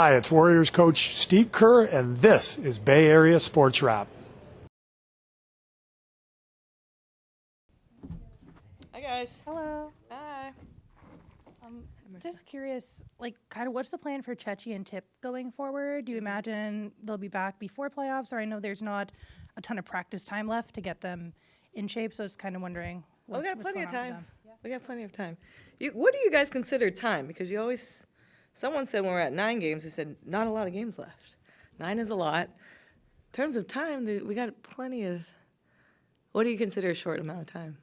Hi, it's Warriors coach Steve Kerr, and this is Bay Area Sports Wrap. Hi, guys. Hello. Hi. Just curious, kind of what's the plan for Chechi and Tip going forward? Do you imagine they'll be back before playoffs? Or I know there's not a ton of practice time left to get them in shape, so I was kind of wondering We got plenty of time. Yeah. We got plenty of time. What do you guys consider time? Because you always, someone said when we're at 9 games, they said not a lot of games left. 9 is a lot. In terms of time, we got plenty of, what do you consider a short amount of time?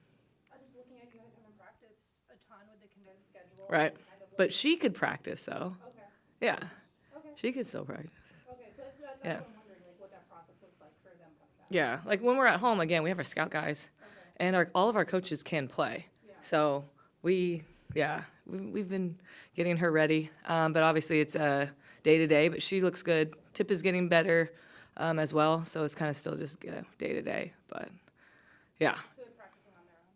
I'm just looking at you guys haven't practiced a ton with the condensed schedule. Right. But she could practice, though. Okay. Yeah. Okay. She could still practice. Okay, so that's Yeah. what I'm wondering, what that process looks like for them coming back. Yeah. Like when we're at home, again, we have our scout guys. Okay. And all of our coaches can play. Yeah. So we've been getting her ready. But obviously it's day to day, but she looks good. Tip is getting better as well. So it's kind of still just day to day. But yeah. So they're practicing on their own?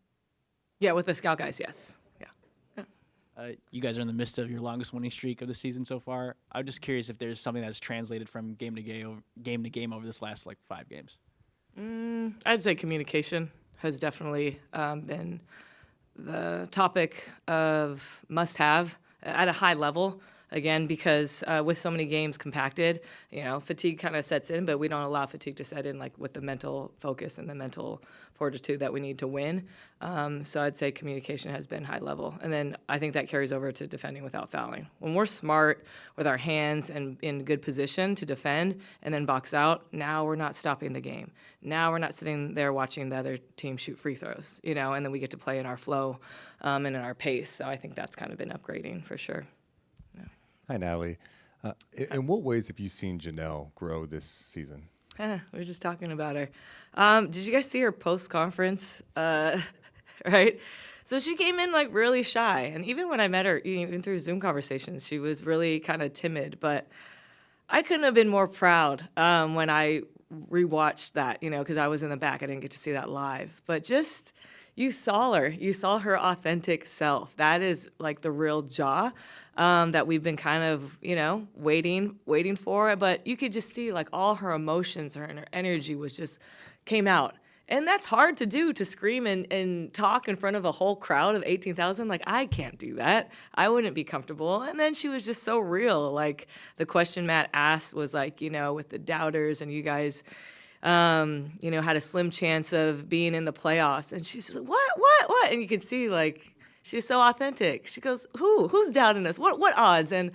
Yeah, with the scout guys, yes. Yeah. You guys are in the midst of your longest winning streak of the season so far. I'm just curious if there's something that's translated from game to game over this last 5 games. I'd say communication has definitely been the topic of must-have at a high level. Again, because with so many games compacted, fatigue kind of sets in, but we don't allow fatigue to set in with the mental focus and the mental fortitude that we need to win. So I'd say communication has been high level. And then I think that carries over to defending without fouling. When we're smart with our hands and in good position to defend and then box out, now we're not stopping the game. Now we're not sitting there watching the other team shoot free throws, and then we get to play in our flow and in our pace. So I think that's kind of been upgrading for sure. Hi, Natalie. In what ways have you seen Janelle grow this season? We were just talking about her. Did you guys see her post-conference? Right? So she came in really shy. And even when I met her, even through Zoom conversations, she was really kind of timid. But I couldn't have been more proud when I rewatched that, because I was in the back. I didn't get to see that live. But just, you saw her. You saw her authentic self. That is the real jaw. That we've been kind of, waiting for. But you could just see all her emotions and her energy came out. And that's hard to do, to scream and talk in front of a whole crowd of 18,000. I can't do that. I wouldn't be comfortable. And then she was just so real. The question Matt asked was with the doubters and you guys, had a slim chance of being in the playoffs. And she's just like, what? And you could see she's so authentic. She goes, who's doubting us? What odds? And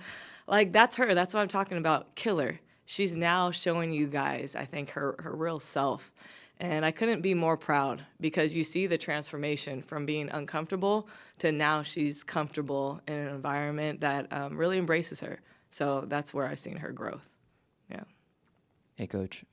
that's her. That's what I'm talking about. Killer. She's now showing you guys, I think, her real self. And I couldn't be more proud because you see the transformation from being uncomfortable to now she's comfortable in an environment that really embraces her. So that's where I've seen her growth. Yeah. Hey, Coach.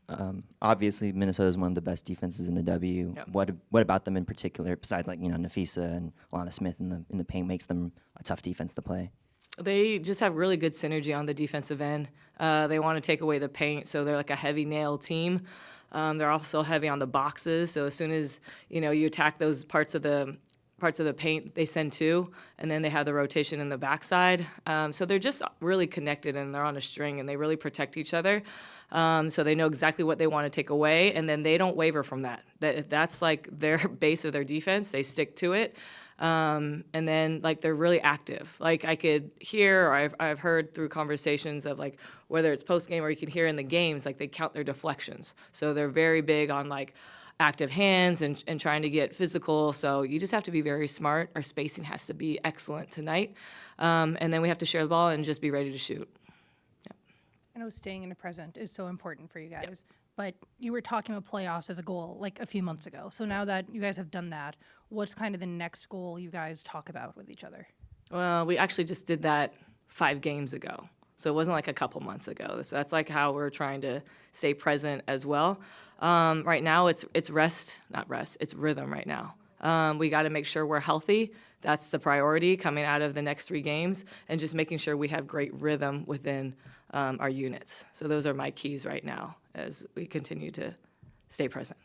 Obviously, Minnesota is one of the best defenses in the W. Yep. What about them in particular, besides Nafisa and Alana Smith in the paint, makes them a tough defense to play? They just have really good synergy on the defensive end. They want to take away the paint, so they're a heavy nail team. They're also heavy on the boxes, so as soon as you attack those parts of the paint, they send 2, and then they have the rotation in the backside. So they're just really connected, and they're on a string, and they really protect each other. So they know exactly what they want to take away, and then they don't waver from that. That's their base of their defense. They stick to it. And then they're really active. I could hear, or I've heard through conversations of whether it's post game or you can hear in the games, they count their deflections. So they're very big on active hands and trying to get physical. So you just have to be very smart. Our spacing has to be excellent tonight. And then we have to share the ball and just be ready to shoot. Yeah. I know staying in the present is so important for you guys, but you were talking about playoffs as a goal a few months ago. So now that you guys have done that, what's kind of the next goal you guys talk about with each other? Well, we actually just did that 5 games ago. So it wasn't a couple months ago. So that's how we're trying to stay present as well. Right now it's it's rhythm right now. We got to make sure we're healthy. That's the priority coming out of the next 3 games, and just making sure we have great rhythm within our units. So those are my keys right now as we continue to stay present.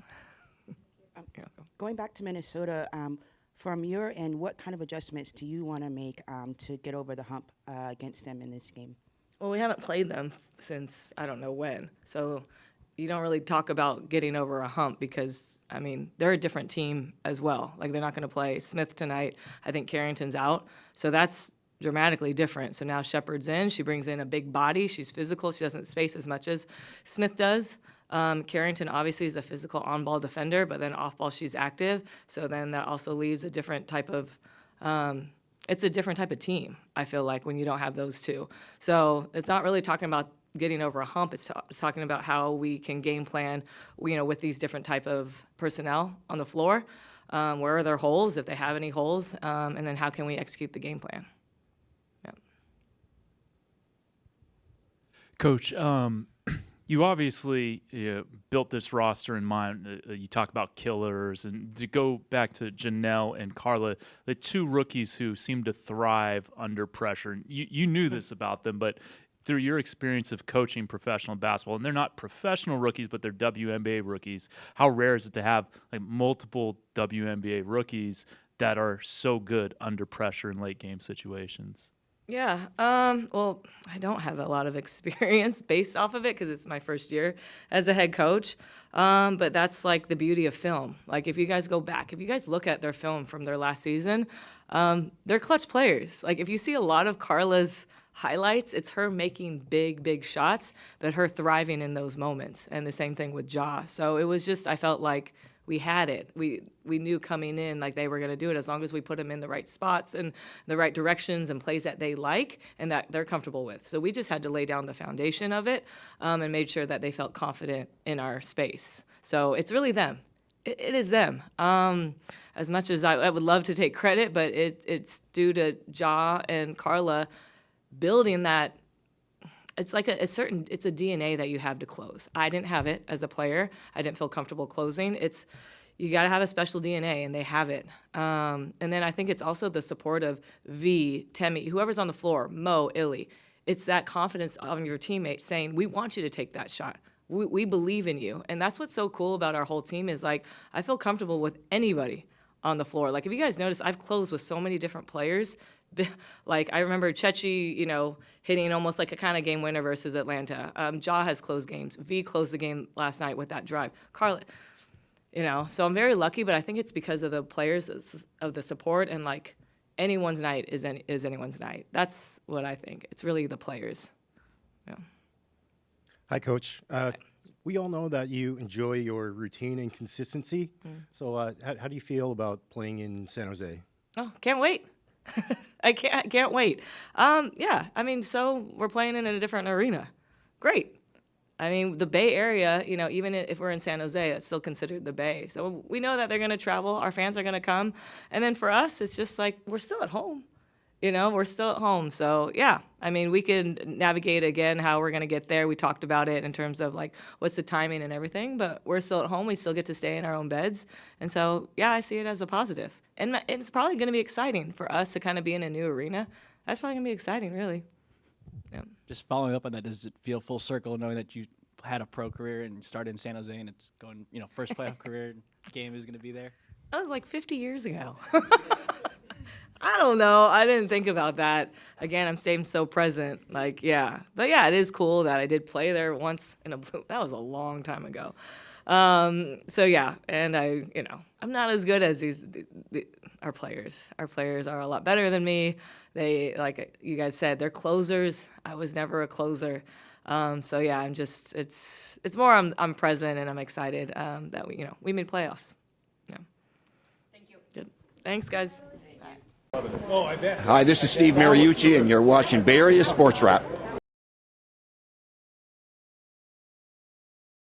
Going back to Minnesota, from your end, what kind of adjustments do you want to make to get over the hump against them in this game? Well, we haven't played them since I don't know when. So you don't really talk about getting over a hump because, I mean, they're a different team as well. Like, they're not going to play Smith tonight. I think Carrington's out. So that's dramatically different. So now Shepard's in. She brings in a big body. She's physical. She doesn't space as much as Smith does. Carrington obviously is a physical on-ball defender, but then off-ball she's active. So then that also leaves a different type of it's a different type of team, I feel like, when you don't have those two. So it's not really talking about getting over a hump. It's talking about how we can game plan, with these different type of personnel on the floor. Where are their holes, if they have any holes, and then how can we execute the game plan? Yeah. Coach, you obviously built this roster in mind. You talk about killers, and to go back to Janelle and Carla, the two rookies who seem to thrive under pressure. You knew this about them, but through your experience of coaching professional basketball, and they're not professional rookies, but they're WNBA rookies, how rare is it to have like multiple WNBA rookies that are so good under pressure in late game situations? Yeah. Well, I don't have a lot of experience based off of it because it's my first year as a head coach. But that's like the beauty of film. Like, if you guys go back, if you guys look at their film from their last season, they're clutch players. Like, if you see a lot of Carla's highlights, it's her making big shots, but her thriving in those moments. And the same thing with Ja. So it was just, I felt like we had it. We knew coming in like they were going to do it as long as we put them in the right spots and the right directions and plays that they like and that they're comfortable with. So we just had to lay down the foundation of it and made sure that they felt confident in our space. So it's really them. It is them. As much as I would love to take credit, but it's due to Ja and Carla building that. It's like it's a DNA that you have to close. I didn't have it as a player. I didn't feel comfortable closing. You got to have a special DNA, and they have it. And then I think it's also the support of V, Temi, whoever's on the floor, Mo, Illy. It's that confidence of your teammates saying, we want you to take that shot. We believe in you. And that's what's so cool about our whole team is, like, I feel comfortable with anybody on the floor. Like, if you guys notice, I've closed with so many different players. Like, I remember Chechi, hitting almost like a kind of game winner versus Atlanta. Ja has closed games. V closed the game last night with that drive. Carla, so I'm very lucky, but I think it's because of the players, of the support, and, like, anyone's night is anyone's night. That's what I think. It's really the players. Yeah. Hi, Coach. We all know that you enjoy your routine and consistency. So how do you feel about playing in San Jose? Oh, can't wait. I can't wait. Yeah, I mean, so we're playing in a different arena. Great. I mean, the Bay Area, even if we're in San Jose, that's still considered the Bay. So we know that they're going to travel. Our fans are going to come. And then for us, it's just like we're still at home. We're still at home. So, yeah, I mean, we can navigate, again, how we're going to get there. We talked about it in terms of, like, what's the timing and everything. But we're still at home. We still get to stay in our own beds. And so, yeah, I see it as a positive. And it's probably going to be exciting for us to kind of be in a new arena. That's probably going to be exciting, really. Yeah. Just following up on that, does it feel full circle knowing that you had a pro career and started in San Jose and it's going, first playoff career game is going to be there? That was like 50 years ago. I don't know. I didn't think about that. Again, I'm staying so present. Like, yeah. But, yeah, it is cool that I did play there once in a blue. That was a long time ago. So, yeah. And I'm not as good as our players. Our players are a lot better than me. They, like you guys said, they're closers. I was never a closer. So, yeah, I'm just, it's more I'm present and I'm excited that we made playoffs. Yeah. Thank you. Good. Thanks, guys. Hi, this is Steve Mariucci, and you're watching Bay Area Sports Wrap.